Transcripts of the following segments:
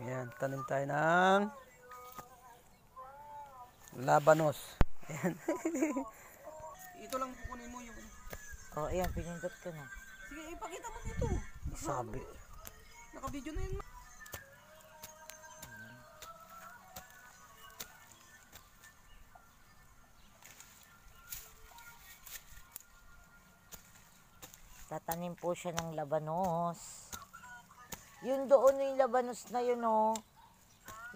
Ayan, tanim tayo ng labanos. Ayan. Ito lang kukunin mo yung... Oh, ayan, pinindot ko na. Sige, ipakita mo dito. Sabi. Naka-video na yun. Tatanim po siya ng labanos. Yun doon yung labanos na yun, oh.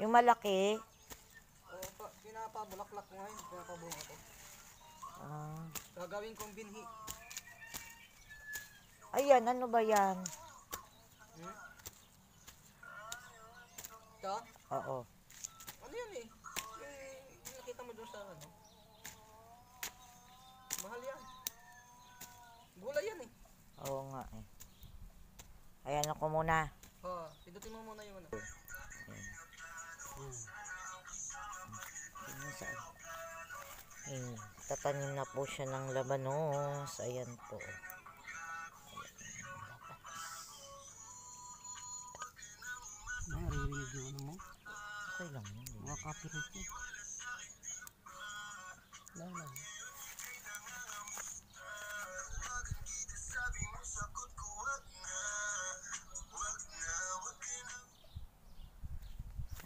Yung malaki. Pinapabulaklak ko ngayon. Pinapabunga ko. Gagawin kong binhi. Ayan, ano ba yan? Ito? Oo. Ano yan eh? Yung nakita mo doon sa ano? Mahal yan. Gulay yan eh. Oo nga eh. Ayan ako muna. Pindutin mo muna yung ano. Saan? Tatanim na po siya ng labanos. Ayan po. Naririnig yung ano mo? Okay lang yun. Mga copyright mo. Wala.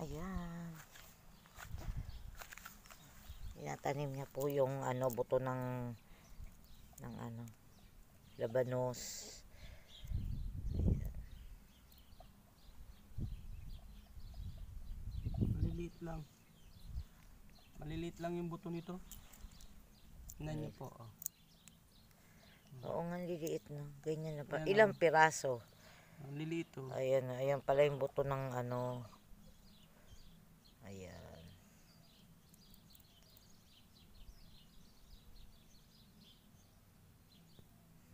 Ayan. Inatanim niya po yung ano, buto ng ano, labanos. Ayan. Maliliit lang. Maliliit lang yung buto nito. Tingnan niyo po. Oo nga, liliit na. Ganyan na pa. Ayan, Ilang piraso? Ang liliit oh. Ayan, ayan pala yung buto ng ano. Ayan.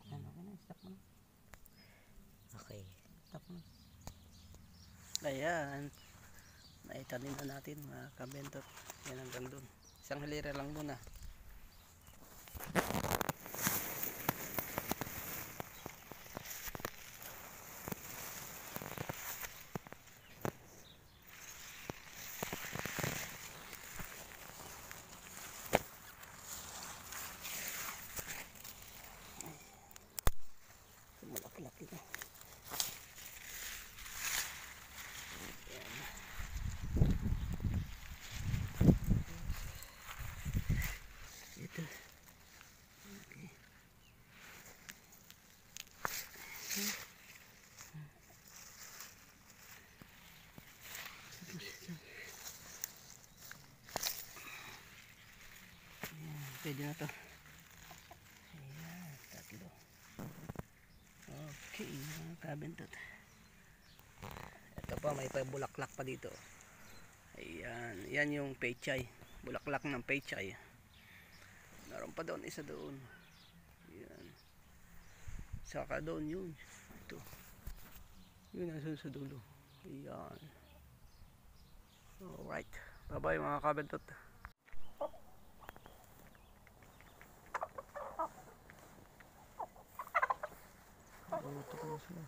Ayan, okay na. Stop mo na. Okay. Stop mo na. Ayan. Naitanim na natin mga kabentot. Yan hanggang doon. Isang halira lang muna. Malaki-laki na. Ito. Okay. Ayan, pwede na to. Ayan, tatlo. Okay, mga kabentot. Ito pa, may bulaklak pa dito. Ayan, yan yung pechay. Bulaklak ng pechay. Meron pa doon, isa doon. Ayan. Saka doon yun. Ito. Yun ang sa dulo. Ayan. Alright. Bye bye mga kabentot. Ito na sila.